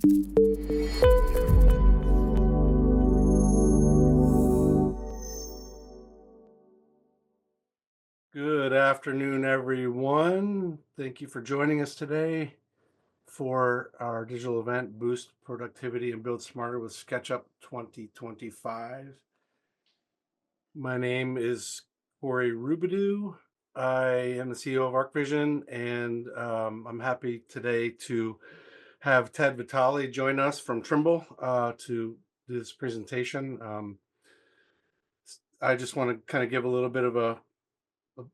Good afternoon, everyone. Thank you for joining us today for our digital event, Boost Productivity and Build Smarter with SketchUp 2025. My name is Corey Rubidoux. I am the CEO of ArchVision, and I'm happy today to have Ted Vitale join us from Trimble to do this presentation. I just want to kind of give a little bit of a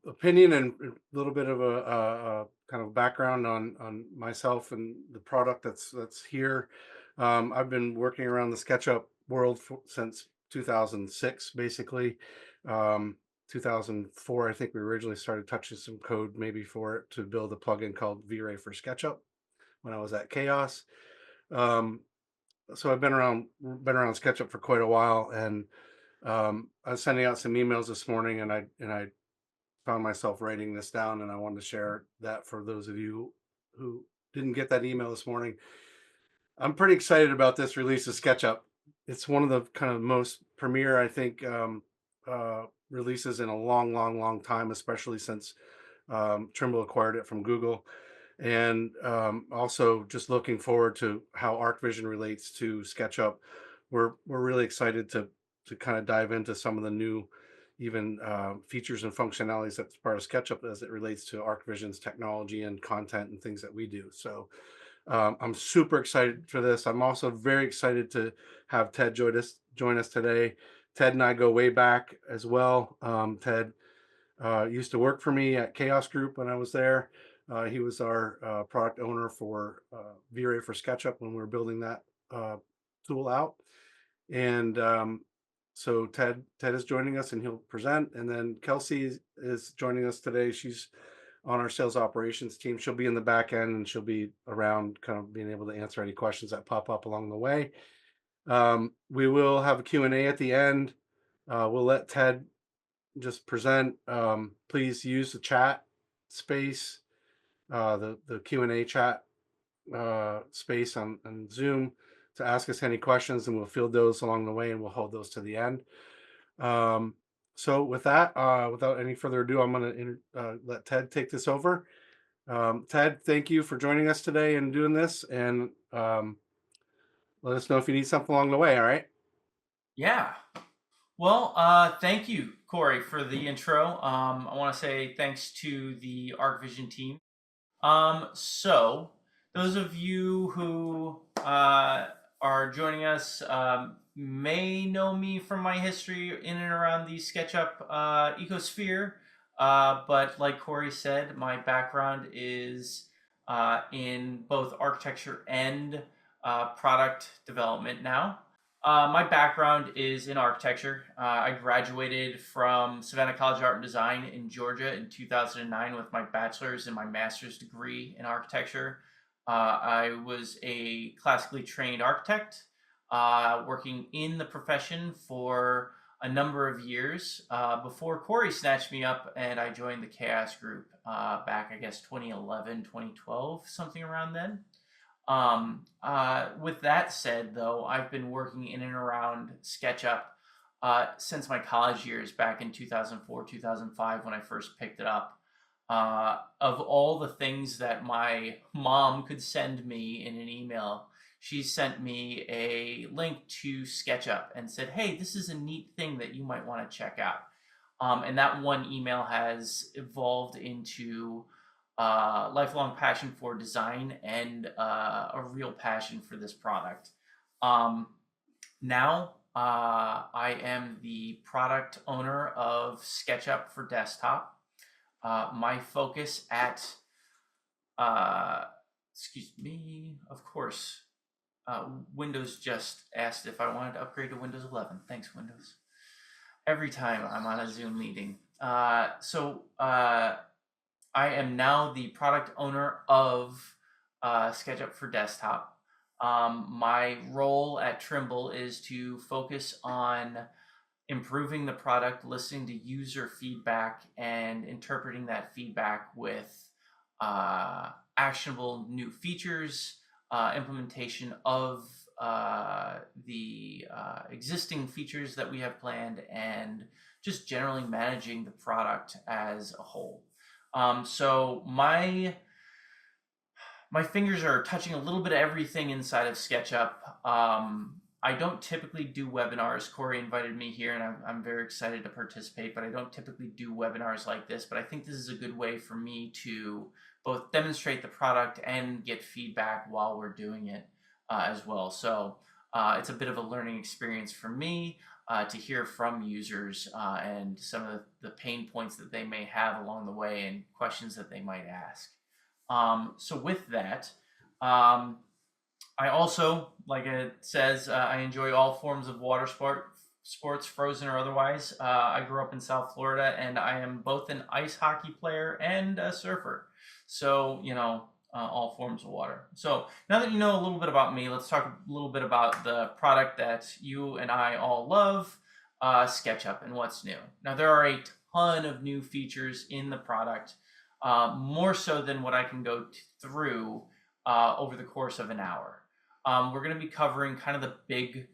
opinion and a little bit of a kind of background on myself and the product that's here. I've been working around the SketchUp world since 2006, basically. 2004, I think we originally started touching some code maybe for it to build a plugin called V-Ray for SketchUp when I was at Chaos. So I've been around SketchUp for quite a while, and I was sending out some emails this morning, and I found myself writing this down, and I wanted to share that for those of you who didn't get that email this morning. I'm pretty excited about this release of SketchUp. It's one of the kind of most premier, I think, releases in a long time, especially since Trimble acquired it from Google. And also just looking forward to how ArchVision relates to SketchUp. We're really excited to kind of dive into some of the new even features and functionalities that's part of SketchUp as it relates to ArchVision's technology and content and things that we do. So I'm super excited for this. I'm also very excited to have Ted join us today. Ted and I go way back as well. Ted used to work for me at Chaos Group when I was there. He was our product owner for V-Ray for SketchUp when we were building that tool out. And so Ted is joining us, and he'll present. And then Kelsey is joining us today. She's on our sales operations team. She'll be in the back end, and she'll be around kind of being able to answer any questions that pop up along the way. We will have a Q&A at the end. We'll let Ted just present. Please use the chat space, the Q&A chat space on Zoom to ask us any questions, and we'll field those along the way, and we'll hold those to the end. So with that, without any further ado, I'm going to let Ted take this over. Ted, thank you for joining us today and doing this, and let us know if you need something along the way. All right? Yeah. Well, thank you, Corey, for the intro. I want to say thanks to the ArchVision team. So those of you who are joining us may know me from my history in and around the SketchUp ecosphere. But like Corey said, my background is in both architecture and product development now. My background is in architecture. I graduated from Savannah College of Art and Design in Georgia in 2009 with my bachelor's and my master's degree in architecture. I was a classically trained architect, working in the profession for a number of years before Corey snatched me up and I joined the Chaos Group back, I guess, 2011, 2012, something around then. With that said, though, I've been working in and around SketchUp since my college years back in 2004, 2005 when I first picked it up. Of all the things that my mom could send me in an email, she sent me a link to SketchUp and said, hey, this is a neat thing that you might want to check out. And that one email has evolved into lifelong passion for design and a real passion for this product. Now I am the product owner of SketchUp for desktop. My focus at, excuse me, of course, Windows just asked if I wanted to upgrade to Windows 11. Thanks, Windows. Every time I'm on a Zoom meeting. So I am now the product owner of SketchUp for desktop. My role at Trimble is to focus on improving the product, listening to user feedback, and interpreting that feedback with actionable new features implementation of the existing features that we have planned, and just generally managing the product as a whole. So my fingers are touching a little bit of everything inside of SketchUp. I don't typically do webinars. Corey invited me here, and I'm very excited to participate, but I don't typically do webinars like this. But I think this is a good way for me to both demonstrate the product and get feedback while we're doing it as well. So it's a bit of a learning experience for me to hear from users and some of the pain points that they may have along the way and questions that they might ask. So with that, I also, like it says, I enjoy all forms of water sports, frozen or otherwise. I grew up in South Florida, and I am both an ice hockey player and a surfer. So, all forms of water. So now that you know a little bit about me, let's talk a little bit about the product that you and I all love, SketchUp, and what's new. Now, there are a ton of new features in the product, more so than what I can go through over the course of an hour. We're going to be covering kind of the big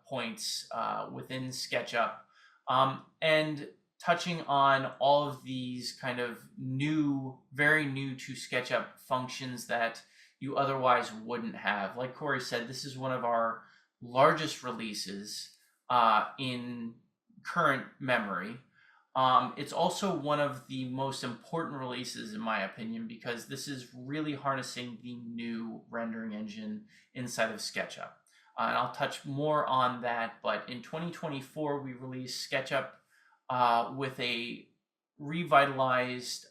points within SketchUp, and touching on all of these kind of very new to SketchUp functions that you otherwise wouldn't have. Like Corey said, this is one of our largest releases in current memory. It's also one of the most important releases, in my opinion, because this is really harnessing the new rendering engine inside of SketchUp. And I'll touch more on that, but in 2024, we released SketchUp with a revitalized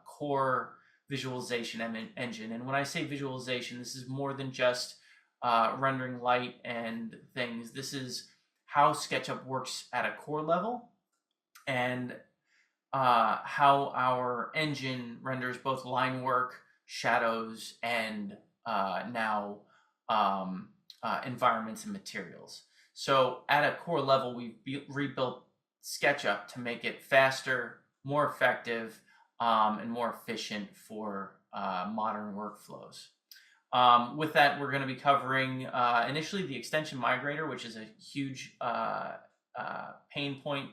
core visualization engine. And when I say visualization, this is more than just rendering light and things. This is how SketchUp works at a core level, and how our engine renders both line work, shadows, and now environments and materials. So at a core level, we've rebuilt SketchUp to make it faster, more effective, and more efficient for modern workflows. With that, we're going to be covering initially the Extension Migrator, which is a huge pain point,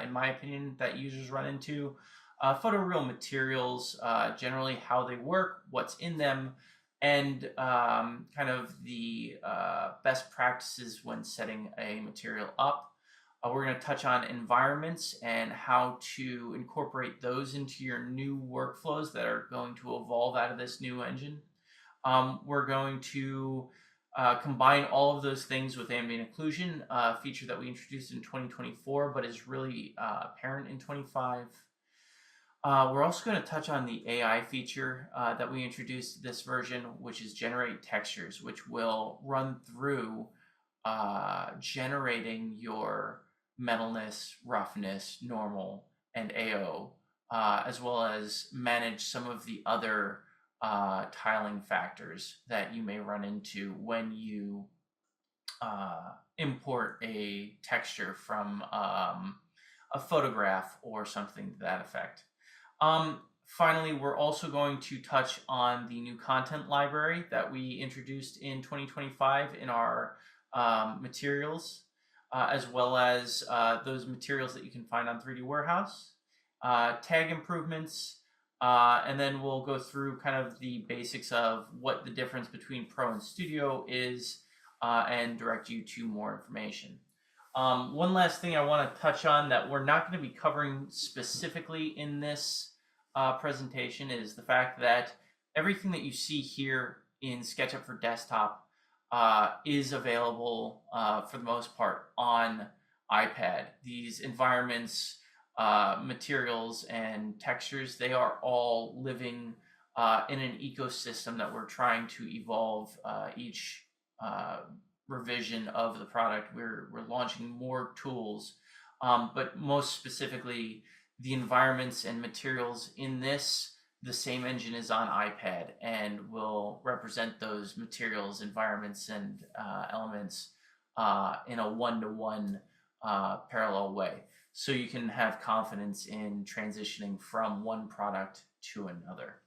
in my opinion, that users run into. Photoreal materials, generally how they work, what's in them, and kind of the best practices when setting a material up. We're going to touch on environments and how to incorporate those into your new workflows that are going to evolve out of this new engine. We're going to combine all of those things with Ambient Occlusion, a feature that we introduced in 2024, but is really apparent in 25. We're also going to touch on the AI feature that we introduced this version, which is Generate Textures, which will run through generating your metalness, roughness, normal, and AO, as well as manage some of the other tiling factors that you may run into when you import a texture from a photograph or something to that effect. Finally, we're also going to touch on the new content library that we introduced in 2025 in our materials, as well as those materials that you can find on 3D Warehouse, tag improvements, and then we'll go through kind of the basics of what the difference between Pro and Studio is, and direct you to more information. One last thing I want to touch on that we're not going to be covering specifically in this presentation is the fact that everything that you see here in SketchUp for Desktop is available for the most part on iPad. These environments, materials, and textures, they are all living in an ecosystem that we're trying to evolve each revision of the product. We're launching more tools, but most specifically, the environments and materials in this, the same engine is on iPad and will represent those materials, environments, and elements in a one-to-one parallel way. So you can have confidence in transitioning from one product to another.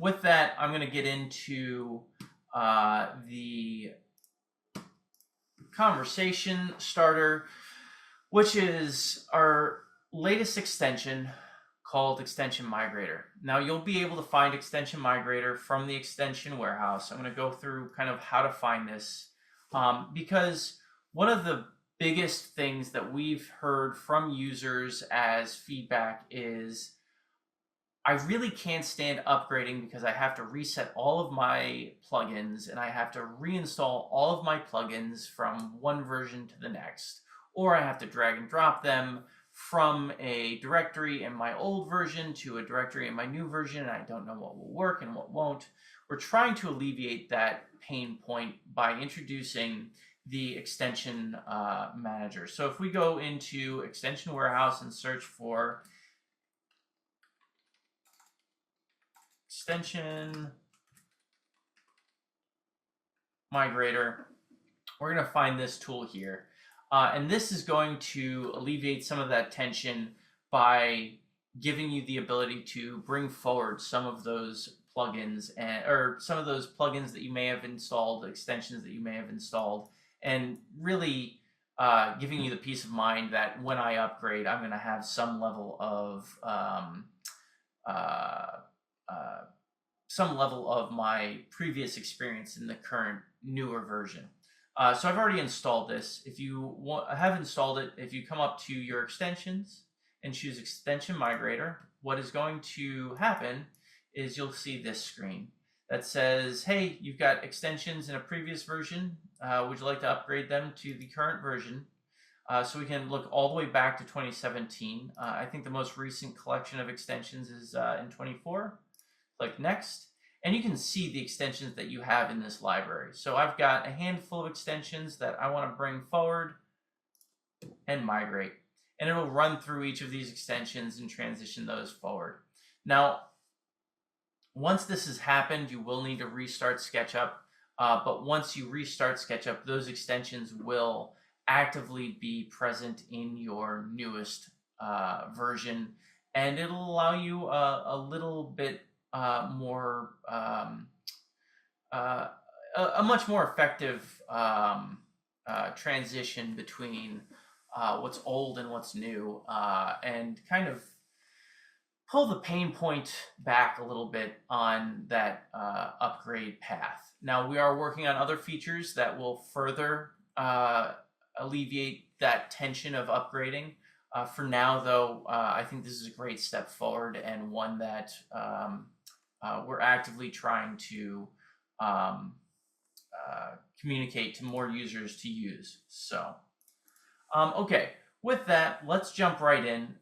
With that, I'm going to get into the conversation starter, which is our latest extension called Extension Migrator. Now, you'll be able to find Extension Migrator from the extension warehouse. I'm going to go through kind of how to find this because one of the biggest things that we've heard from users as feedback is I really can't stand upgrading because I have to reset all of my plugins and I have to reinstall all of my plugins from one version to the next, or I have to drag and drop them from a directory in my old version to a directory in my new version, and I don't know what will work and what won't. We're trying to alleviate that pain point by introducing the extension manager. So if we go into Extension Warehouse and search for Extension Migrator, we're going to find this tool here. And this is going to alleviate some of that tension by giving you the ability to bring forward some of those plugins or some of those plugins that you may have installed, extensions that you may have installed, and really giving you the peace of mind that when I upgrade, I'm going to have some level of my previous experience in the current newer version. So I've already installed this. If you have installed it, if you come up to your extensions and choose Extension Migrator, what is going to happen is you'll see this screen that says, hey, you've got extensions in a previous version. Would you like to upgrade them to the current version? So we can look all the way back to 2017. I think the most recent collection of extensions is in 24. Click Next. And you can see the extensions that you have in this library. So I've got a handful of extensions that I want to bring forward and migrate. And it'll run through each of these extensions and transition those forward. Now, once this has happened, you will need to restart SketchUp. But once you restart SketchUp, those extensions will actively be present in your newest version. And it'll allow you a little bit more a much more effective transition between what's old and what's new, and kind of pull the pain point back a little bit on that upgrade path. Now, we are working on other features that will further alleviate that tension of upgrading. For now, though, I think this is a great step forward and one that we're actively trying to communicate to more users to use. So, okay, with that, let's jump right in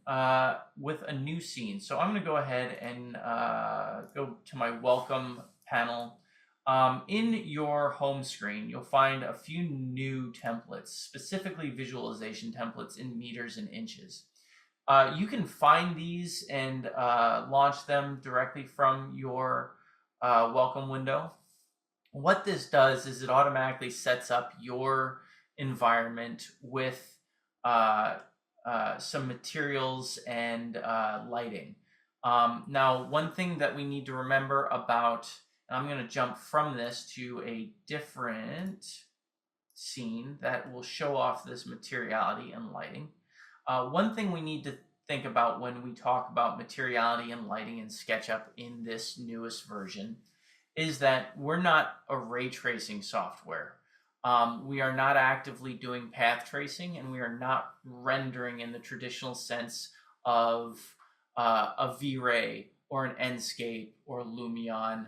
with a new scene. So I'm going to go ahead and go to my welcome panel. In your home screen, you'll find a few new templates, specifically visualization templates in meters and inches. You can find these and launch them directly from your welcome window. What this does is it automatically sets up your environment with some materials and lighting. Now, one thing that we need to remember about, and I'm going to jump from this to a different scene that will show off this materiality and lighting. One thing we need to think about when we talk about materiality and lighting in SketchUp in this newest version is that we're not a ray tracing software. We are not actively doing path tracing, and we are not rendering in the traditional sense of a V-Ray or an Enscape or Lumion.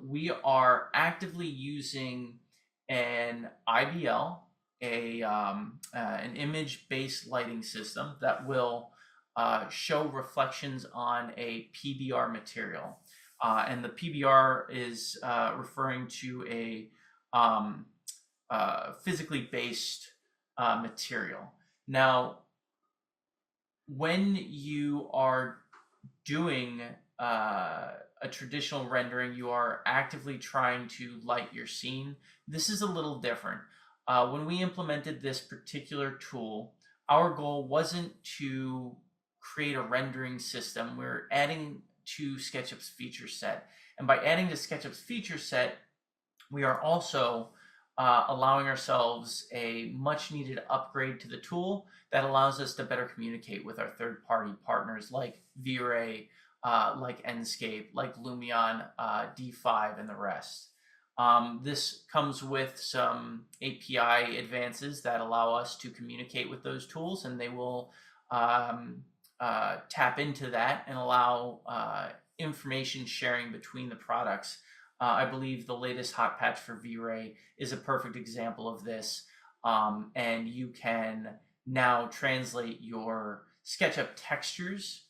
We are actively using an IBL, an image-based lighting system that will show reflections on a PBR material. And the PBR is referring to a physically based material. Now, when you are doing a traditional rendering, you are actively trying to light your scene. This is a little different. When we implemented this particular tool, our goal wasn't to create a rendering system. We're adding to SketchUp's feature set. And by adding to SketchUp's feature set, we are also allowing ourselves a much needed upgrade to the tool that allows us to better communicate with our third-party partners like V-Ray, like Enscape, like Lumion, D5, and the rest. This comes with some API advances that allow us to communicate with those tools, and they will tap into that and allow information sharing between the products. I believe the latest hot patch for V-Ray is a perfect example of this, and you can now translate your SketchUp textures,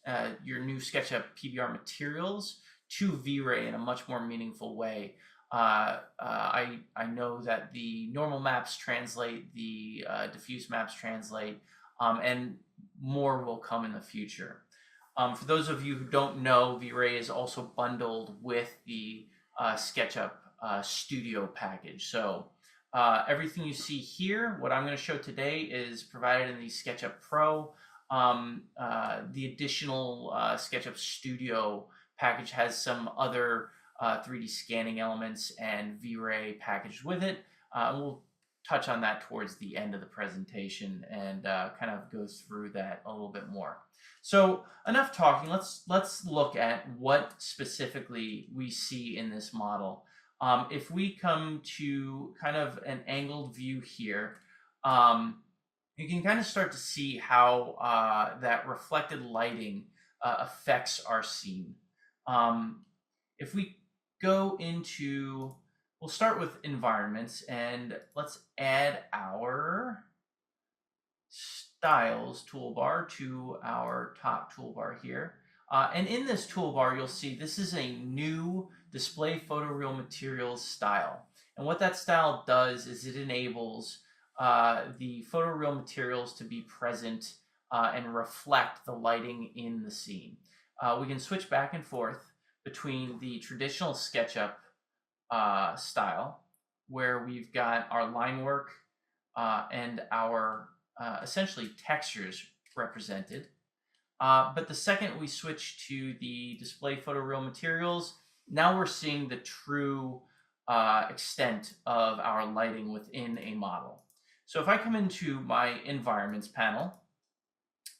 your new SketchUp PBR materials, to V-Ray in a much more meaningful way. I know that the normal maps translate, the diffuse maps translate, and more will come in the future. For those of you who don't know, V-Ray is also bundled with the SketchUp Studio package. So everything you see here, what I'm going to show today, is provided in the SketchUp Pro. The additional SketchUp Studio package has some other 3D scanning elements and V-Ray packaged with it. We'll touch on that towards the end of the presentation and kind of go through that a little bit more. So enough talking. Let's look at what specifically we see in this model. If we come to kind of an angled view here, you can kind of start to see how that reflected lighting affects our scene. If we go into, we'll start with environments, and let's add our styles toolbar to our top toolbar here. And in this toolbar, you'll see this is a new display photoreal materials style. And what that style does is it enables the photoreal materials to be present and reflect the lighting in the scene. We can switch back and forth between the traditional SketchUp style, where we've got our line work and our essentially textures represented. But the second we switch to the display photoreal materials, now we're seeing the true extent of our lighting within a model. So if I come into my environments panel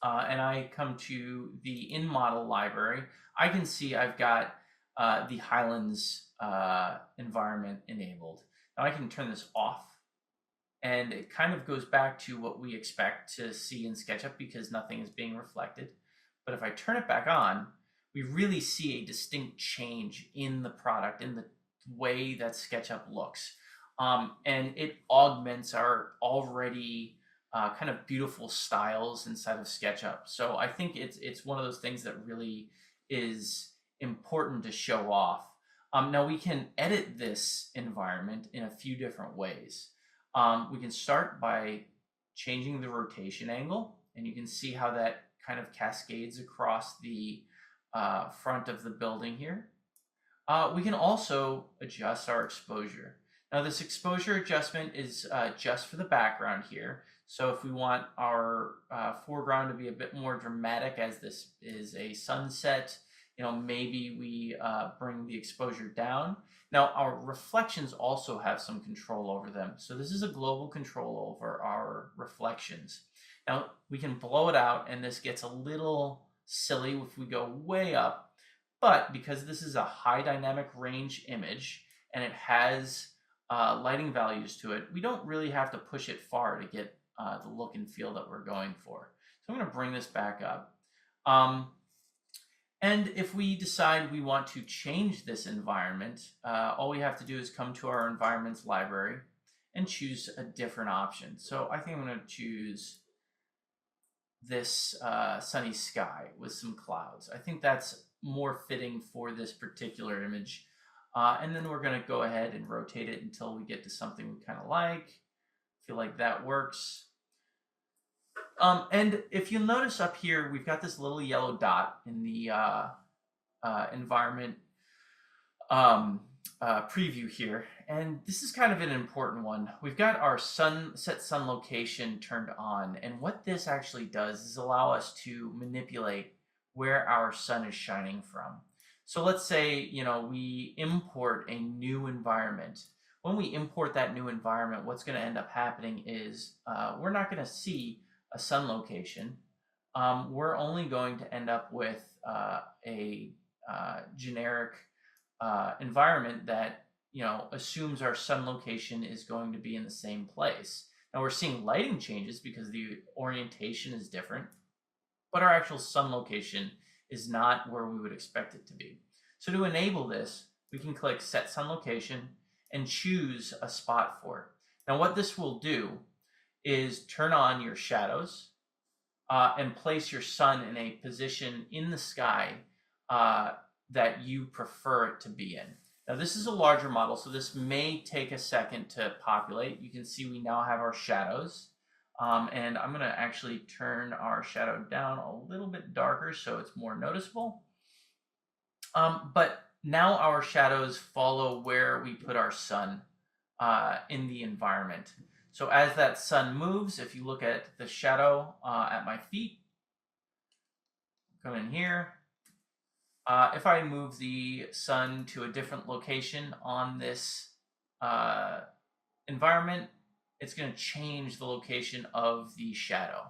and I come to the in model library, I can see I've got the Highlands environment enabled. Now I can turn this off, and it kind of goes back to what we expect to see in SketchUp because nothing is being reflected. But if I turn it back on, we really see a distinct change in the product, in the way that SketchUp looks. And it augments our already kind of beautiful styles inside of SketchUp. So I think it's one of those things that really is important to show off. Now we can edit this environment in a few different ways. We can start by changing the rotation angle, and you can see how that kind of cascades across the front of the building here. We can also adjust our exposure. Now this exposure adjustment is just for the background here. So if we want our foreground to be a bit more dramatic, as this is a sunset, maybe we bring the exposure down. Now our reflections also have some control over them. So this is a global control over our reflections. Now we can blow it out, and this gets a little silly if we go way up, but because this is a high dynamic range image and it has lighting values to it, we don't really have to push it far to get the look and feel that we're going for. So I'm going to bring this back up. And if we decide we want to change this environment, all we have to do is come to our environments library and choose a different option. So I think I'm going to choose this sunny sky with some clouds. I think that's more fitting for this particular image. And then we're going to go ahead and rotate it until we get to something we kind of like. Feel like that works. And if you'll notice up here, we've got this little yellow dot in the environment preview here. And this is kind of an important one. We've got our set sun location turned on. And what this actually does is allow us to manipulate where our sun is shining from. So let's say, we import a new environment. When we import that new environment, what's going to end up happening is we're not going to see a sun location. We're only going to end up with a generic environment that assumes our sun location is going to be in the same place. Now we're seeing lighting changes because the orientation is different, but our actual sun location is not where we would expect it to be. So to enable this, we can click Set Sun Location and choose a spot for it. Now what this will do is turn on your shadows and place your sun in a position in the sky that you prefer it to be in. Now this is a larger model, so this may take a second to populate. You can see we now have our shadows. And I'm going to actually turn our shadow down a little bit darker so it's more noticeable. But now our shadows follow where we put our sun in the environment. So as that sun moves, if you look at the shadow at my feet, come in here. If I move the sun to a different location on this environment, it's going to change the location of the shadow.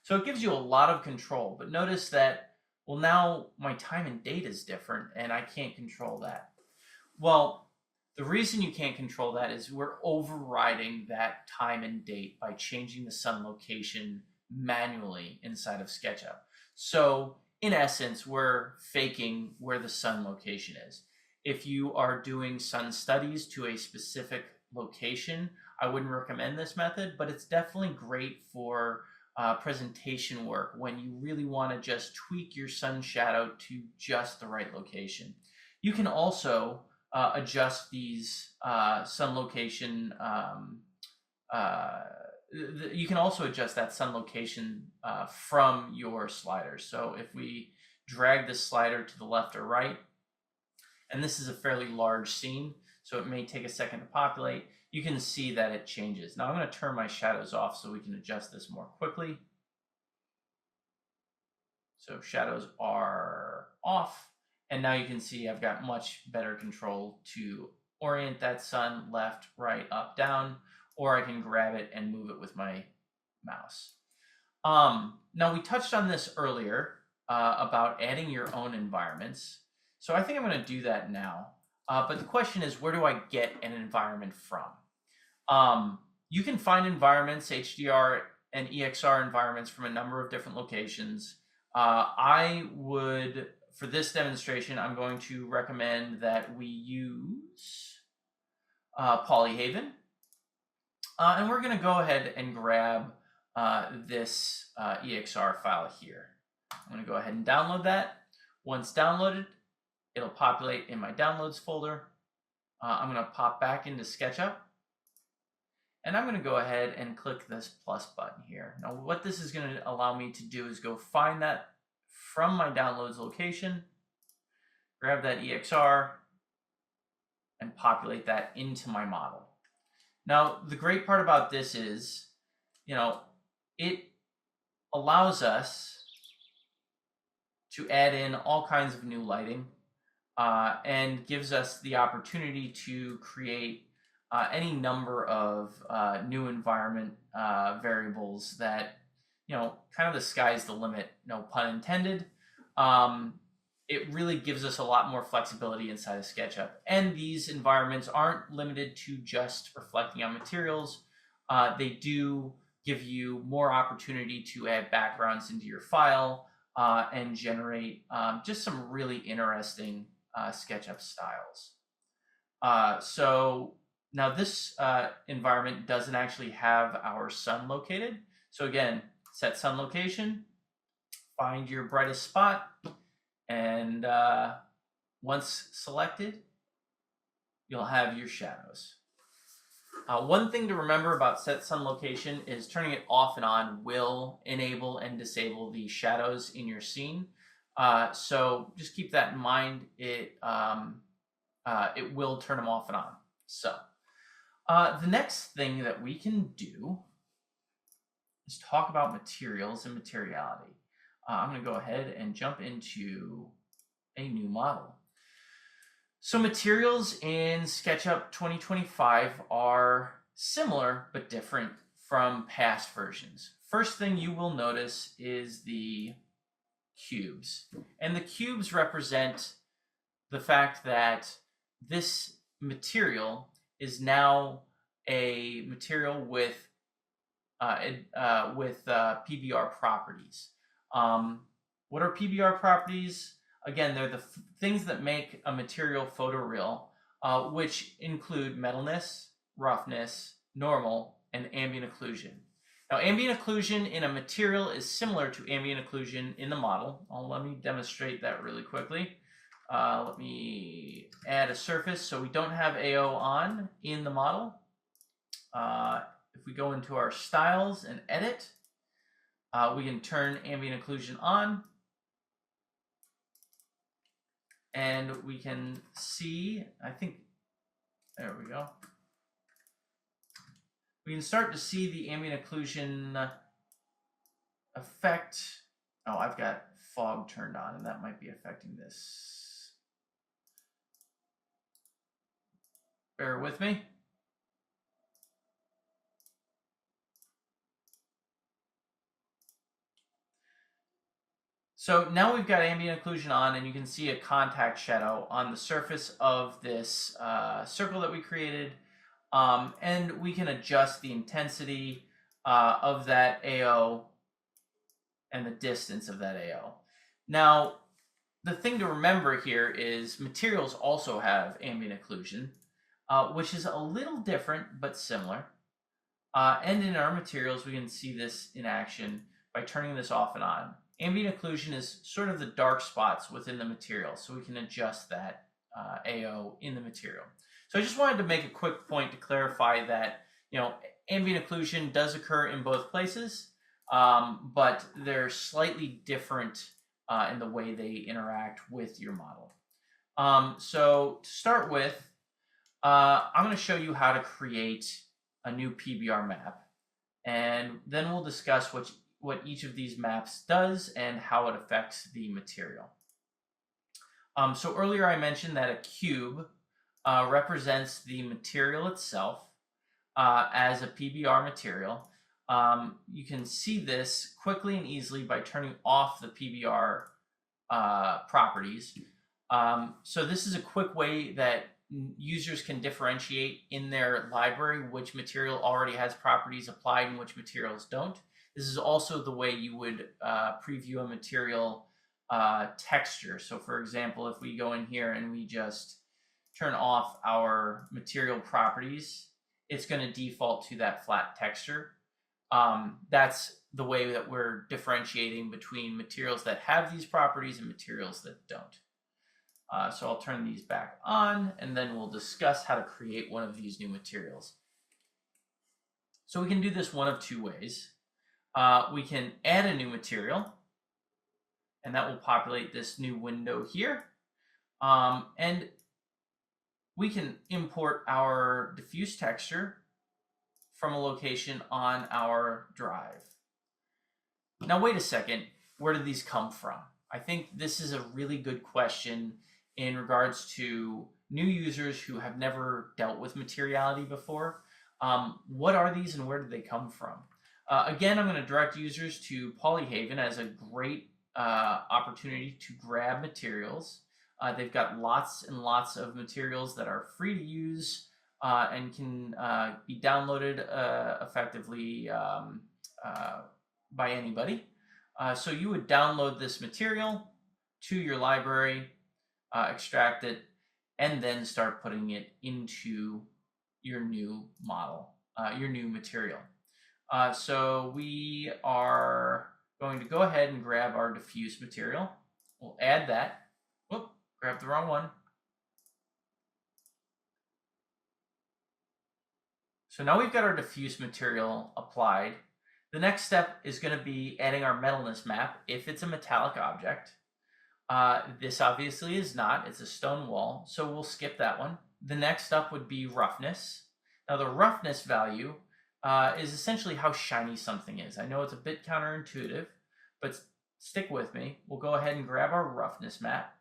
So it gives you a lot of control, but notice that, well, now my time and date is different and I can't control that. Well, the reason you can't control that is we're overriding that time and date by changing the sun location manually inside of SketchUp. So in essence, we're faking where the sun location is. If you are doing sun studies to a specific location, I wouldn't recommend this method, but it's definitely great for presentation work when you really want to just tweak your sun shadow to just the right location. You can also adjust these sun location. You can also adjust that sun location from your sliders. So if we drag this slider to the left or right, and this is a fairly large scene, so it may take a second to populate, you can see that it changes. Now I'm going to turn my shadows off so we can adjust this more quickly. So shadows are off, and now you can see I've got much better control to orient that sun left, right, up, down, or I can grab it and move it with my mouse. Now we touched on this earlier about adding your own environments. So I think I'm going to do that now. But the question is, where do I get an environment from? You can find environments, HDR and EXR environments, from a number of different locations. I would, for this demonstration, I'm going to recommend that we use Polyhaven. And we're going to go ahead and grab this EXR file here. I'm going to go ahead and download that. Once downloaded, it'll populate in my downloads folder. I'm going to pop back into SketchUp. And I'm going to go ahead and click this plus button here. Now what this is going to allow me to do is go find that from my downloads location, grab that EXR, and populate that into my model. Now the great part about this is, it allows us to add in all kinds of new lighting and gives us the opportunity to create any number of new environment variables that, kind of the sky's the limit, no pun intended. It really gives us a lot more flexibility inside of SketchUp. And these environments aren't limited to just reflecting on materials. They do give you more opportunity to add backgrounds into your file and generate just some really interesting SketchUp styles. So now this environment doesn't actually have our sun located. So again, set sun location, find your brightest spot, and once selected, you'll have your shadows. One thing to remember about set sun location is turning it off and on will enable and disable the shadows in your scene. So just keep that in mind. It will turn them off and on. So the next thing that we can do is talk about materials and materiality. I'm going to go ahead and jump into a new model. So materials in SketchUp 2025 are similar but different from past versions. First thing you will notice is the cubes. And the cubes represent the fact that this material is now a material with PBR properties. What are PBR properties? Again, they're the things that make a material photoreal, which include metalness, roughness, normal, and ambient occlusion. Now, ambient occlusion in a material is similar to ambient occlusion in the model. Let me demonstrate that really quickly. Let me add a surface so we don't have AO on in the model. If we go into our styles and edit, we can turn ambient occlusion on. And we can see, I think, there we go. We can start to see the ambient occlusion effect. Oh, I've got fog turned on, and that might be affecting this. Bear with me. So now we've got ambient occlusion on, and you can see a contact shadow on the surface of this circle that we created. And we can adjust the intensity of that AO and the distance of that AO. Now, the thing to remember here is materials also have ambient occlusion, which is a little different but similar. And in our materials, we can see this in action by turning this off and on. Ambient occlusion is sort of the dark spots within the material, so we can adjust that AO in the material. So I just wanted to make a quick point to clarify that, ambient occlusion does occur in both places, but they're slightly different in the way they interact with your model. So to start with, I'm going to show you how to create a new PBR map, and then we'll discuss what each of these maps does and how it affects the material. So earlier I mentioned that a cube represents the material itself as a PBR material. You can see this quickly and easily by turning off the PBR properties. So this is a quick way that users can differentiate in their library which material already has properties applied and which materials don't. This is also the way you would preview a material texture. So for example, if we go in here and we just turn off our material properties, it's going to default to that flat texture. That's the way that we're differentiating between materials that have these properties and materials that don't. So I'll turn these back on, and then we'll discuss how to create one of these new materials. So we can do this one of two ways. We can add a new material, and that will populate this new window here. And we can import our diffuse texture from a location on our drive. Now, wait a second, where did these come from? I think this is a really good question in regards to new users who have never dealt with materiality before. What are these and where did they come from? Again, I'm going to direct users to Polyhaven as a great opportunity to grab materials. They've got lots and lots of materials that are free to use and can be downloaded effectively by anybody. So you would download this material to your library, extract it, and then start putting it into your new model, your new material. So we are going to go ahead and grab our diffuse material. We'll add that. Whoop, grabbed the wrong one. So now we've got our diffuse material applied. The next step is going to be adding our metalness map if it's a metallic object. This obviously is not, it's a stone wall, so we'll skip that one. The next up would be roughness. Now the roughness value is essentially how shiny something is. I know it's a bit counterintuitive, but stick with me. We'll go ahead and grab our roughness map.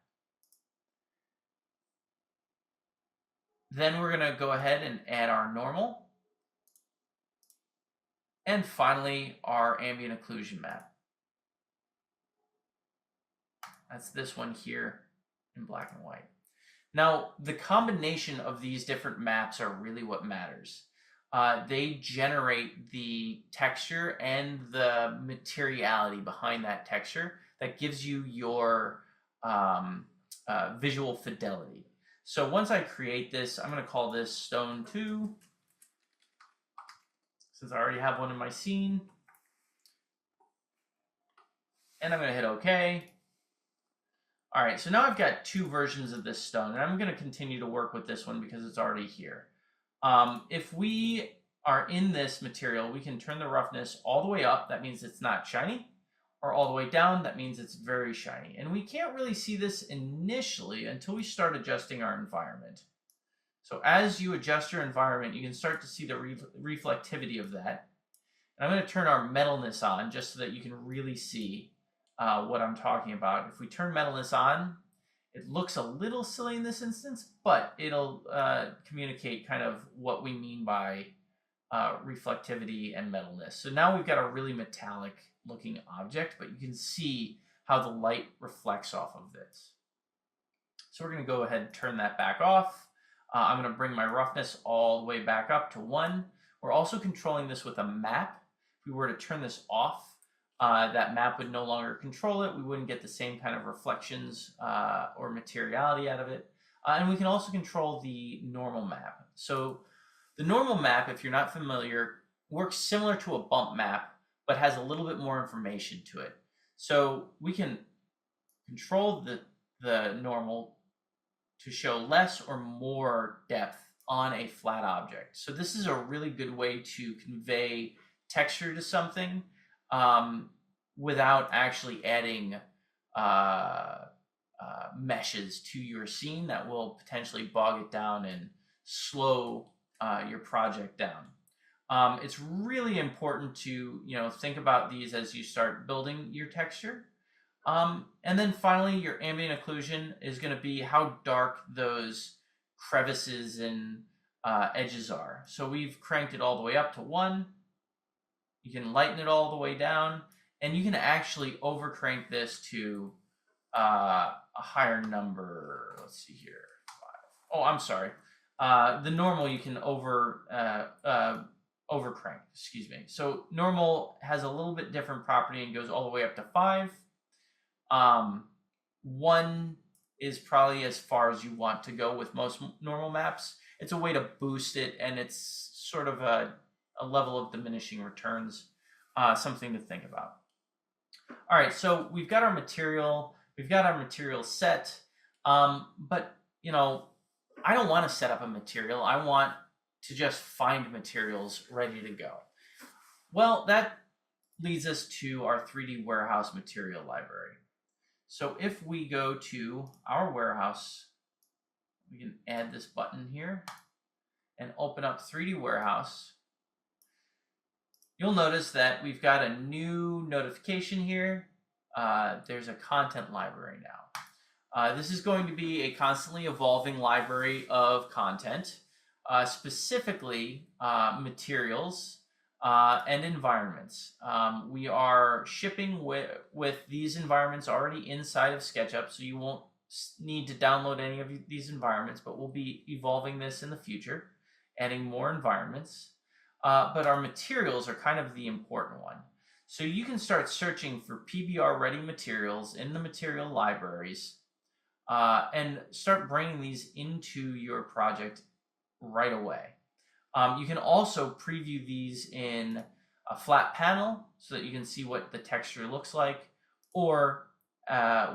Then we're going to go ahead and add our normal. And finally, our ambient occlusion map. That's this one here in black and white. Now, the combination of these different maps are really what matters. They generate the texture and the materiality behind that texture that gives you your visual fidelity. So once I create this, I'm going to call this Stone 2, since I already have one in my scene. And I'm going to hit OK. All right, so now I've got two versions of this stone, and I'm going to continue to work with this one because it's already here. If we are in this material, we can turn the roughness all the way up. That means it's not shiny. Or all the way down. That means it's very shiny. And we can't really see this initially until we start adjusting our environment. So as you adjust your environment, you can start to see the reflectivity of that. And I'm going to turn our metalness on just so that you can really see what I'm talking about. If we turn metalness on, it looks a little silly in this instance, but it'll communicate kind of what we mean by reflectivity and metalness. So now we've got a really metallic looking object, but you can see how the light reflects off of this. So we're going to go ahead and turn that back off. I'm going to bring my roughness all the way back up to 1. We're also controlling this with a map. If we were to turn this off, that map would no longer control it. We wouldn't get the same kind of reflections or materiality out of it. And we can also control the normal map. So the normal map, if you're not familiar, works similar to a bump map, but has a little bit more information to it. So we can control the normal to show less or more depth on a flat object. So this is a really good way to convey texture to something without actually adding meshes to your scene that will potentially bog it down and slow your project down. It's really important to think about these as you start building your texture. And then finally, your ambient occlusion is going to be how dark those crevices and edges are. So we've cranked it all the way up to 1. You can lighten it all the way down, and you can actually over crank this to a higher number. Let's see here, 5. Oh, I'm sorry. The normal you can over crank, excuse me. So normal has a little bit different property and goes all the way up to 5. 1 is probably as far as you want to go with most normal maps. It's a way to boost it, and it's sort of a level of diminishing returns, something to think about. All right, so we've got our material set, but I don't want to set up a material. I want to just find materials ready to go. Well, that leads us to our 3D warehouse material library. So if we go to our warehouse, we can add this button here and open up 3D warehouse. You'll notice that we've got a new notification here. There's a content library now. This is going to be a constantly evolving library of content, specifically materials and environments. We are shipping with these environments already inside of SketchUp, so you won't need to download any of these environments, but we'll be evolving this in the future, adding more environments. But our materials are kind of the important one. So you can start searching for PBR ready materials in the material libraries and start bringing these into your project right away. You can also preview these in a flat panel so that you can see what the texture looks like, or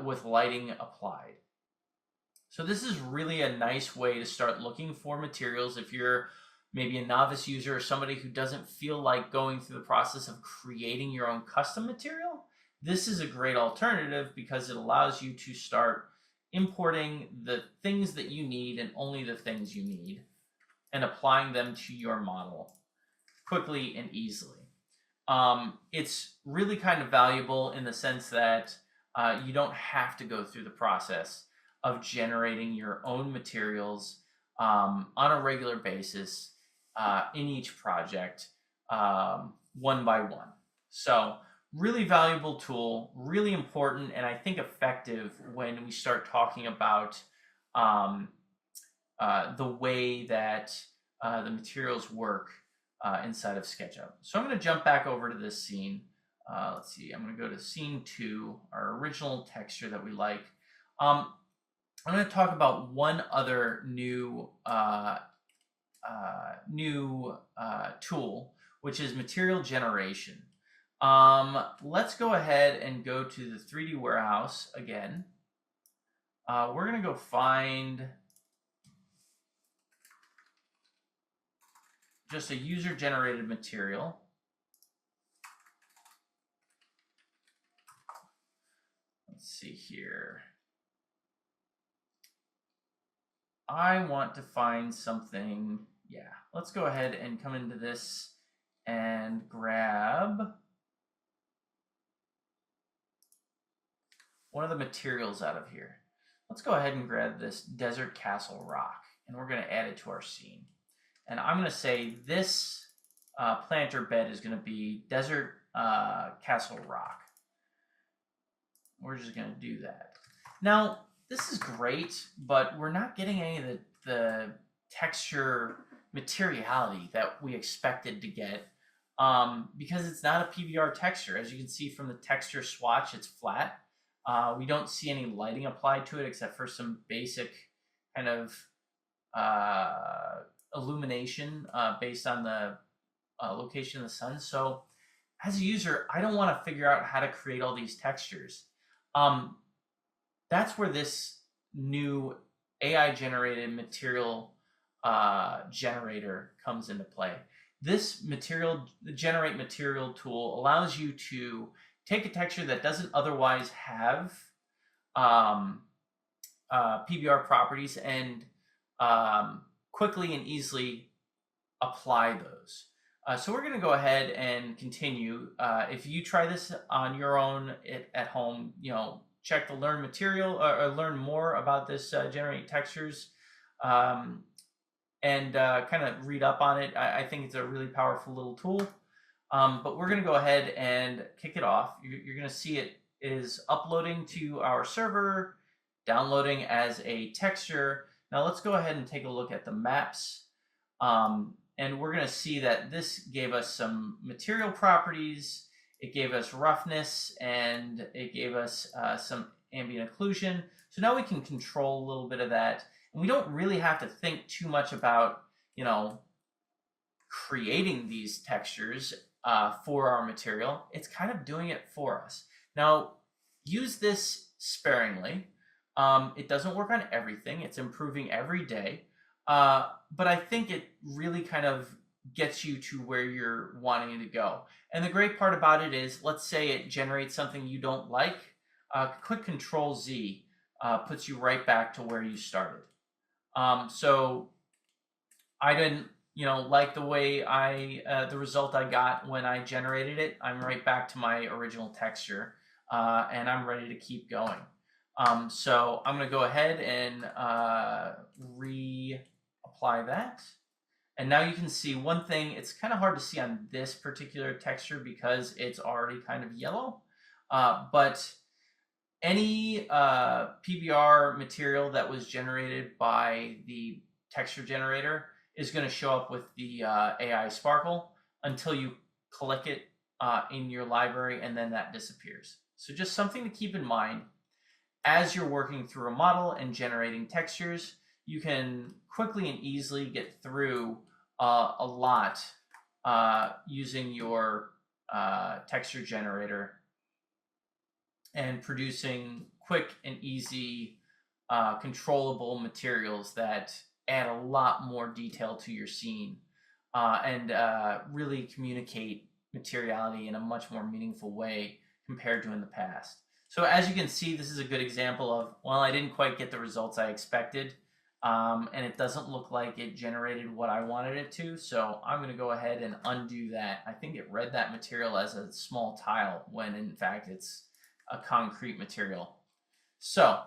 with lighting applied. So this is really a nice way to start looking for materials if you're maybe a novice user or somebody who doesn't feel like going through the process of creating your own custom material. This is a great alternative because it allows you to start importing the things that you need and only the things you need, and applying them to your model quickly and easily. It's really kind of valuable in the sense that you don't have to go through the process of generating your own materials on a regular basis in each project, one by one. So really valuable tool, really important, and I think effective when we start talking about the way that the materials work inside of SketchUp. So I'm going to jump back over to this scene. Let's see, I'm going to go to scene 2, our original texture that we like. I'm going to talk about one other new tool, which is material generation. Let's go ahead and go to the 3D warehouse again. We're going to go find just a user-generated material. Let's see here. I want to find something, yeah, let's go ahead and come into this and grab one of the materials out of here. Let's go ahead and grab this desert castle rock, and we're going to add it to our scene. And I'm going to say this planter bed is going to be desert castle rock. We're just going to do that. Now, this is great, but we're not getting any of the texture materiality that we expected to get because it's not a PBR texture. As you can see from the texture swatch, it's flat. We don't see any lighting applied to it except for some basic kind of illumination based on the location of the sun. So as a user, I don't want to figure out how to create all these textures. That's where this new AI generated material generator comes into play. This generate material tool allows you to take a texture that doesn't otherwise have PBR properties and quickly and easily apply those. So we're going to go ahead and continue. If you try this on your own at home, check the learn material or learn more about this generate textures and kind of read up on it. I think it's a really powerful little tool. But we're going to go ahead and kick it off. You're going to see it is uploading to our server, downloading as a texture. Now let's go ahead and take a look at the maps. And we're going to see that this gave us some material properties. It gave us roughness, and it gave us some ambient occlusion. So now we can control a little bit of that. And we don't really have to think too much about, creating these textures for our material. It's kind of doing it for us. Now, use this sparingly. It doesn't work on everything. It's improving every day. But I think it really kind of gets you to where you're wanting to go. And the great part about it is, let's say it generates something you don't like. Click Control Z puts you right back to where you started. So I didn't, like the way the result I got when I generated it. I'm right back to my original texture, and I'm ready to keep going. So I'm going to go ahead and reapply that. And now you can see one thing. It's kind of hard to see on this particular texture because it's already kind of yellow. But any PBR material that was generated by the texture generator is going to show up with the AI sparkle until you click it in your library, and then that disappears. So just something to keep in mind. As you're working through a model and generating textures, you can quickly and easily get through a lot using your texture generator and producing quick and easy controllable materials that add a lot more detail to your scene and really communicate materiality in a much more meaningful way compared to in the past. So as you can see, this is a good example of, well, I didn't quite get the results I expected, and it doesn't look like it generated what I wanted it to, so I'm going to go ahead and undo that. I think it read that material as a small tile when in fact it's a concrete material. So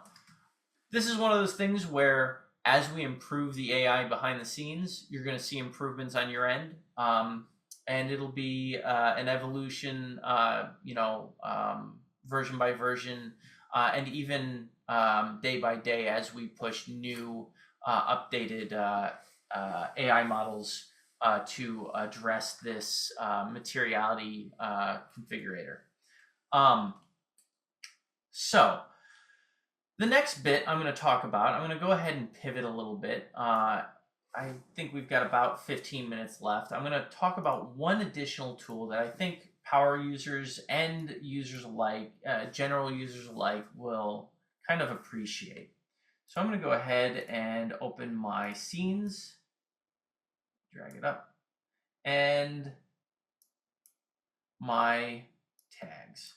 this is one of those things where as we improve the AI behind the scenes, you're going to see improvements on your end. And it'll be an evolution, version by version, and even day by day as we push new updated AI models to address this materiality configurator. So the next bit I'm going to talk about, I'm going to go ahead and pivot a little bit. I think we've got about 15 minutes left. I'm going to talk about one additional tool that I think power users and users alike, general users alike, will kind of appreciate. So I'm going to go ahead and open my scenes, drag it up, and my tags.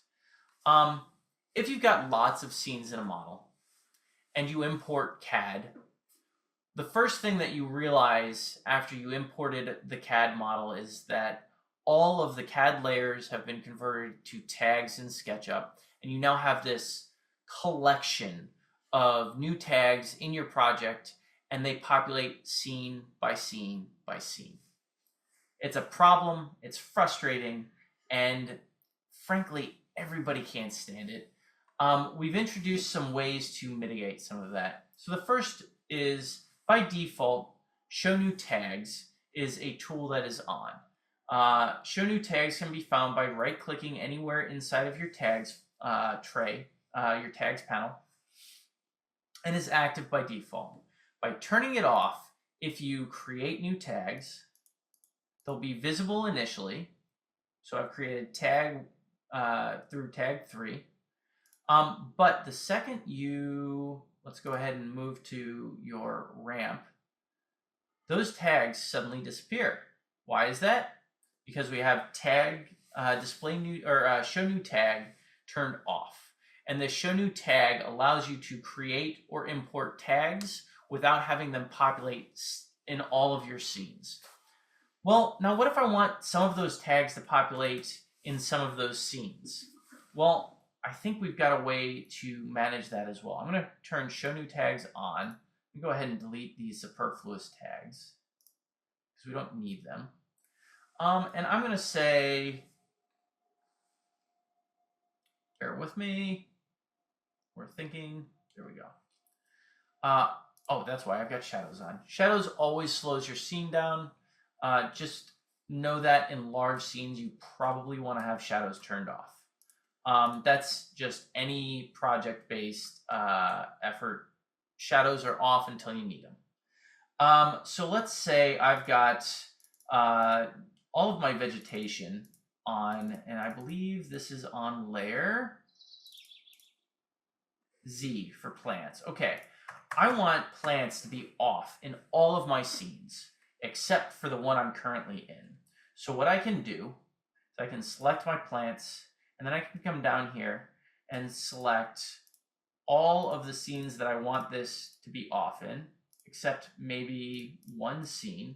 If you've got lots of scenes in a model and you import CAD, the first thing that you realize after you imported the CAD model is that all of the CAD layers have been converted to tags in SketchUp, and you now have this collection of new tags in your project, and they populate scene by scene by scene. It's a problem, it's frustrating, and frankly, everybody can't stand it. We've introduced some ways to mitigate some of that. So the first is, by default, Show New Tags is a tool that is on. Show New Tags can be found by right-clicking anywhere inside of your tags tray, your tags panel, and is active by default. By turning it off, if you create new tags, they'll be visible initially. So I've created tag through tag 3. But the second you, let's go ahead and move to your ramp, those tags suddenly disappear. Why is that? Because we have tag display new or show new tag turned off. And the show new tag allows you to create or import tags without having them populate in all of your scenes. Well, now what if I want some of those tags to populate in some of those scenes? Well, I think we've got a way to manage that as well. I'm going to turn Show New Tags on. And go ahead and delete these superfluous tags because we don't need them. And I'm going to say, bear with me. We're thinking. There we go. Oh, that's why I've got shadows on. Shadows always slows your scene down. Just know that in large scenes, you probably want to have shadows turned off. That's just any project-based effort. Shadows are off until you need them. So let's say I've got all of my vegetation on, and I believe this is on layer Z for plants. Okay, I want plants to be off in all of my scenes, except for the one I'm currently in. So what I can do is I can select my plants, and then I can come down here and select all of the scenes that I want this to be off in, except maybe one scene.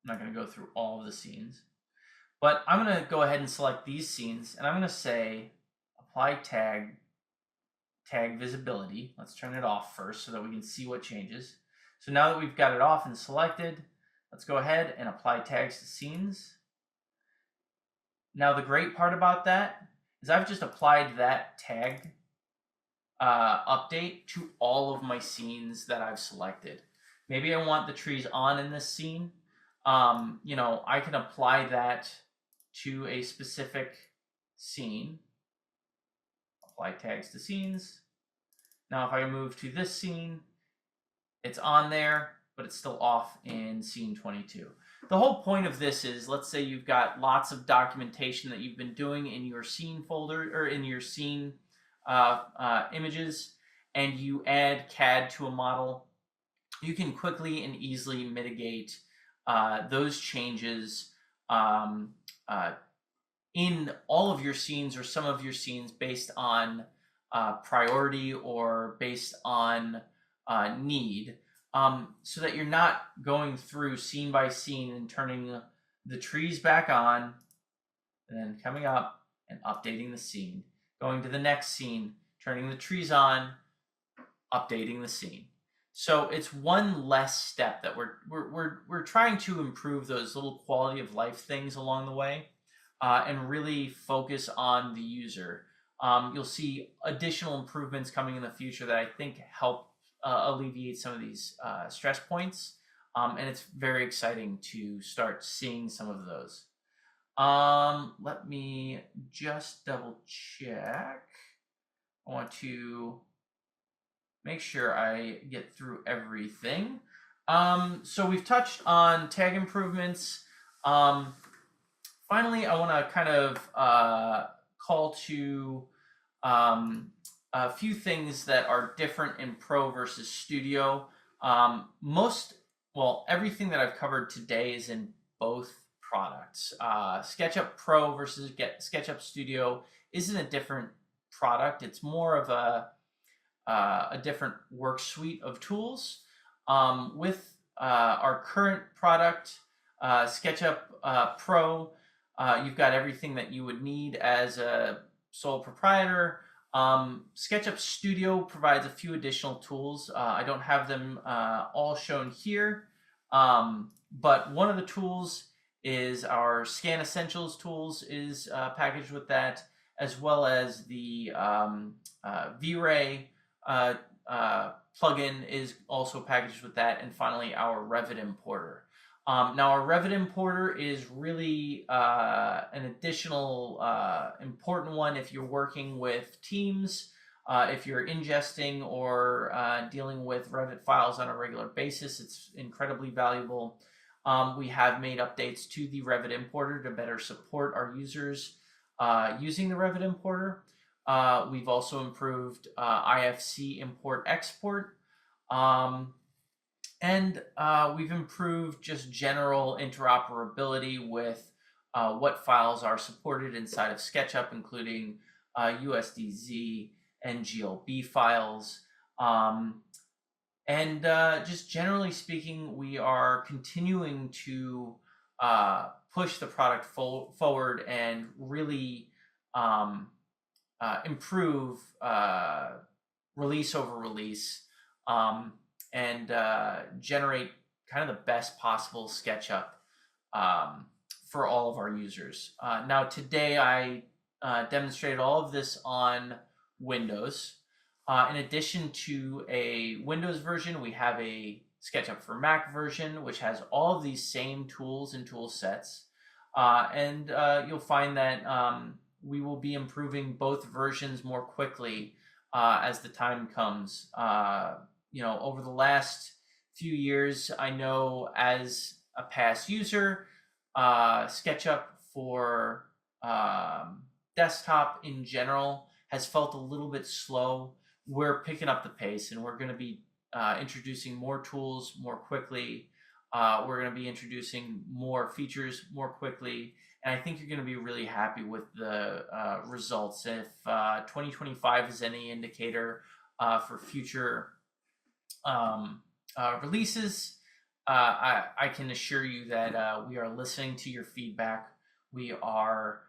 I'm not going to go through all of the scenes, but I'm going to go ahead and select these scenes, and I'm going to say apply tag visibility. Let's turn it off first so that we can see what changes. So now that we've got it off and selected, let's go ahead and apply tags to scenes. Now the great part about that is I've just applied that tag update to all of my scenes that I've selected. Maybe I want the trees on in this scene. I can apply that to a specific scene. Apply tags to scenes. Now if I move to this scene, it's on there, but it's still off in scene 22. The whole point of this is, let's say you've got lots of documentation that you've been doing in your scene folder or in your scene images, and you add CAD to a model. You can quickly and easily mitigate those changes in all of your scenes or some of your scenes based on priority or based on need, so that you're not going through scene by scene and turning the trees back on and then coming up and updating the scene, going to the next scene, turning the trees on, updating the scene. So it's one less step that we're trying to improve those little quality of life things along the way, and really focus on the user. You'll see additional improvements coming in the future that I think help alleviate some of these stress points, and it's very exciting to start seeing some of those. Let me just double check. I want to make sure I get through everything. So we've touched on tag improvements. Finally, I want to kind of call to a few things that are different in Pro versus Studio. Everything that I've covered today is in both products. SketchUp Pro versus SketchUp Studio isn't a different product. It's more of a different work suite of tools. With our current product, SketchUp Pro, you've got everything that you would need as a sole proprietor. SketchUp Studio provides a few additional tools. I don't have them all shown here, but one of the tools is our Scan Essentials tools is packaged with that, as well as the V-Ray plugin is also packaged with that, and finally our Revit importer. Now our Revit importer is really an additional important one if you're working with teams, if you're ingesting or dealing with Revit files on a regular basis. It's incredibly valuable. We have made updates to the Revit importer to better support our users using the Revit importer. We've also improved IFC import-export. And we've improved just general interoperability with what files are supported inside of SketchUp, including USDZ and GLB files. Just generally speaking, we are continuing to push the product forward and really improve release over release. And generate kind of the best possible SketchUp for all of our users. Now today I demonstrated all of this on Windows. In addition to a Windows version, we have a SketchUp for Mac version, which has all of these same tools and tool sets. And you'll find that we will be improving both versions more quickly as the time comes. Over the last few years, I know as a past user, SketchUp for desktop in general has felt a little bit slow. We're picking up the pace, and we're going to be introducing more tools more quickly. We're going to be introducing more features more quickly, and I think you're going to be really happy with the results. If 2025 is any indicator for future releases, I can assure you that we are listening to your feedback. We are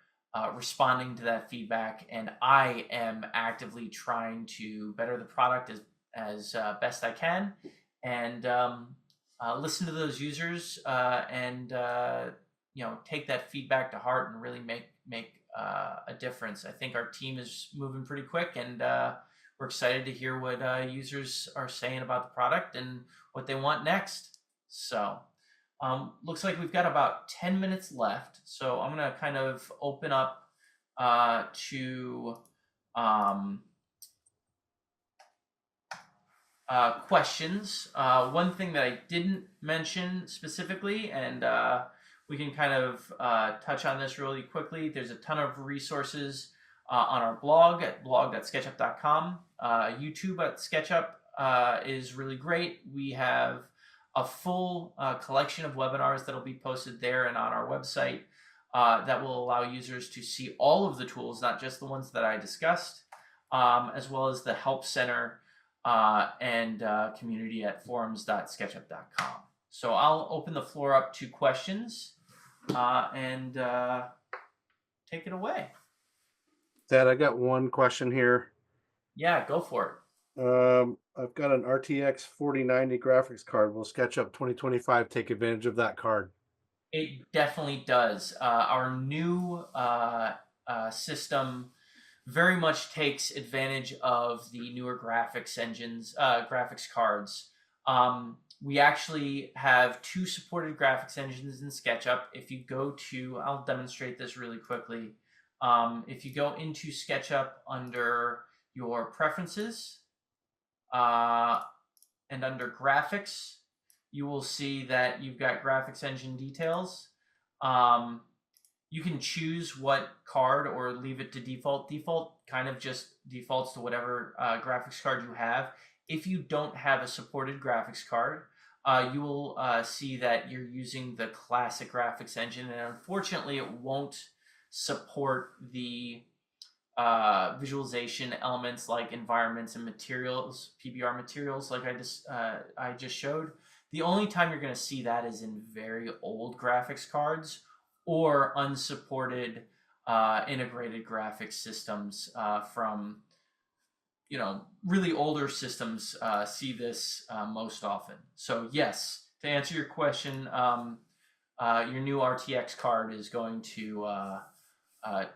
responding to that feedback, and I am actively trying to better the product as best I can, and listen to those users and take that feedback to heart and really make a difference. I think our team is moving pretty quick, and we're excited to hear what users are saying about the product and what they want next. So looks like we've got about 10 minutes left. So I'm going to kind of open up to questions. One thing that I didn't mention specifically, and we can kind of touch on this really quickly. There's a ton of resources on our blog at blog.sketchup.com. YouTube at SketchUp is really great. We have a full collection of webinars that'll be posted there and on our website that will allow users to see all of the tools, not just the ones that I discussed, as well as the Help Center and community at forums.sketchup.com. So I'll open the floor up to questions and take it away. Dad, I got one question here. Yeah, go for it. I've got an RTX 4090 graphics card. Will SketchUp 2025 take advantage of that card? It definitely does. Our new system very much takes advantage of the newer graphics engines, graphics cards. We actually have two supported graphics engines in SketchUp. If you go to, I'll demonstrate this really quickly. If you go into SketchUp under your preferences and under graphics, you will see that you've got graphics engine details. You can choose what card or leave it to default. Default kind of just defaults to whatever graphics card you have. If you don't have a supported graphics card, you will see that you're using the classic graphics engine, and unfortunately it won't support the visualization elements like environments and materials, PBR materials, like I just showed. The only time you're going to see that is in very old graphics cards or unsupported integrated graphics systems from really older systems see this most often. So yes, to answer your question, your new RTX card is going to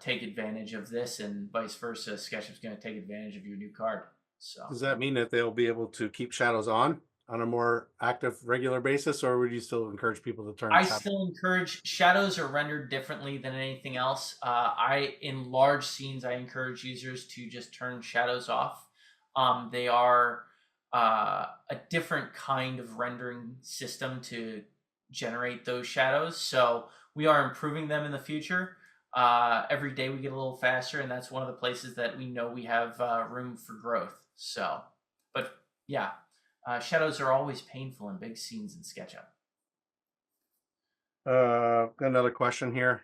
take advantage of this, and vice versa. SketchUp's going to take advantage of your new card. So Does that mean that they'll be able to keep shadows on a more active, regular basis, or would you still encourage people to turn I shadows? still encourage, shadows are rendered differently than anything else. In large scenes, I encourage users to just turn shadows off. They are a different kind of rendering system to generate those shadows. So we are improving them in the future. Every day we get a little faster, and that's one of the places that we know we have room for growth. So, but yeah, shadows are always painful in big scenes in SketchUp. Got another question here.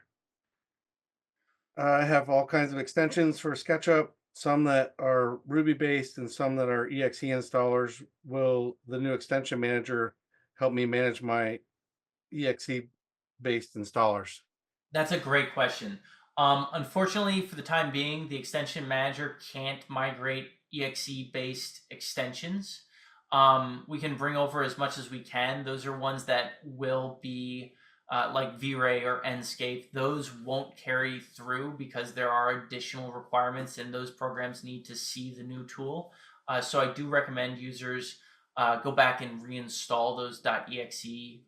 I have all kinds of extensions for SketchUp, some that are Ruby based and some that are EXE installers. Will the new extension manager help me manage my EXE based installers? That's a great question. Unfortunately, for the time being, the extension manager can't migrate EXE-based extensions. We can bring over as much as we can. Those are ones that will be like V-Ray or Enscape. Those won't carry through because there are additional requirements, and those programs need to see the new tool. So I do recommend users go back and reinstall those .exe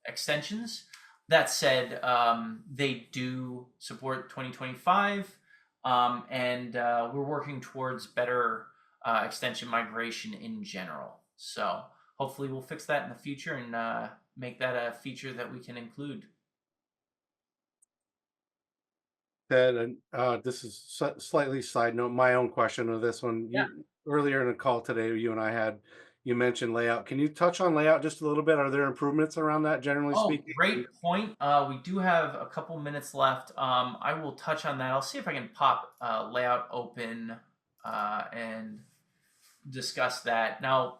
extensions. That said, they do support 2025, and we're working towards better extension migration in general. So hopefully we'll fix that in the future and make that a feature that we can include. Ted, and this is slightly side note, my own question of this one. Yeah. Earlier in the call today, you and I had, you mentioned layout. Can you touch on layout just a little bit? Are there improvements around that, generally Oh, speaking? great point. We do have a couple minutes left. I will touch on that. I'll see if I can pop layout open and discuss that. Now,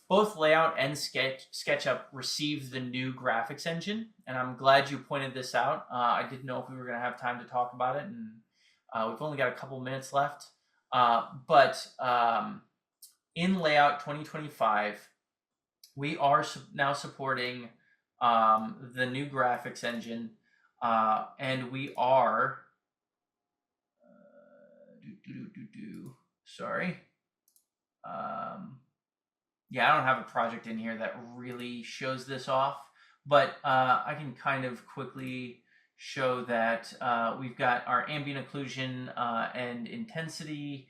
both Layout and SketchUp received the new graphics engine, and I'm glad you pointed this out. I didn't know if we were going to have time to talk about it, and we've only got a couple minutes left. But in Layout 2025, we are now supporting the new graphics engine, and we are sorry. Yeah, I don't have a project in here that really shows this off, but I can kind of quickly show that we've got our ambient occlusion and intensity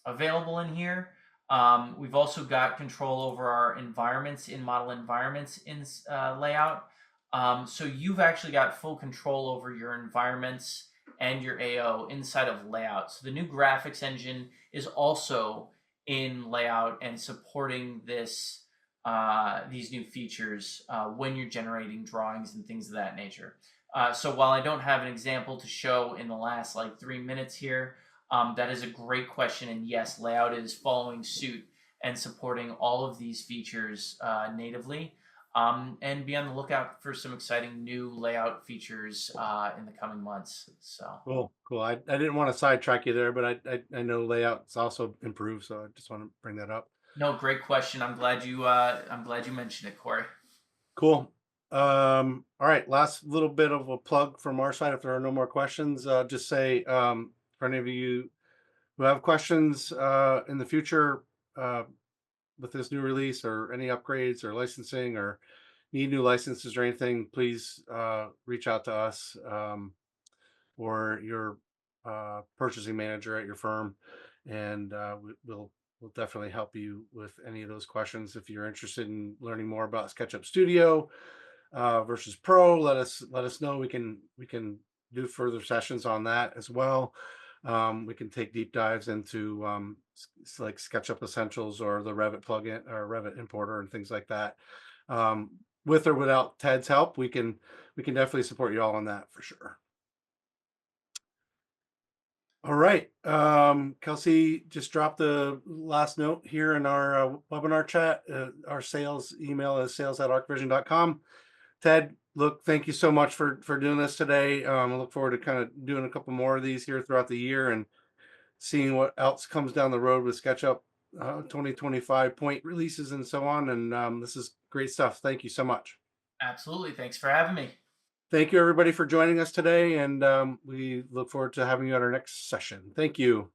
available in here. We've also got control over our environments in model environments in layout. So you've actually got full control over your environments and your AO inside of layout. So the new graphics engine is also in layout and supporting this these new features when you're generating drawings and things of that nature. So while I don't have an example to show in the last like 3 minutes here, that is a great question, and yes, layout is following suit and supporting all of these features natively. and be on the lookout for some exciting new layout features in the coming months. So Cool. I didn't want to sidetrack you there, but I know layouts also improved, so I just want to bring that up. no, great question. I'm glad you mentioned it, Corey. Cool. All right, last little bit of a plug from our side. If there are no more questions, just say for any of you who have questions in the future with this new release or any upgrades or licensing or need new licenses or anything, please reach out to us or your purchasing manager at your firm, and we'll definitely help you with any of those questions. If you're interested in learning more about SketchUp Studio versus Pro, let us know. We can do further sessions on that as well. We can take deep dives into like SketchUp Essentials or the Revit plugin or Revit importer and things like that. With or without Ted's help, we can definitely support you all on that for sure. All right. Kelsey just dropped the last note here in our webinar chat. Our sales email is sales@archvision.com. Ted, look, thank you so much for doing this today. I look forward to kind of doing a couple more of these here throughout the year and seeing what else comes down the road with SketchUp 2025 point releases and so on. And this is great stuff. Thank you so much. Absolutely. Thanks for having me. Thank you, everybody, for joining us today. And we look forward to having you at our next session. Thank you.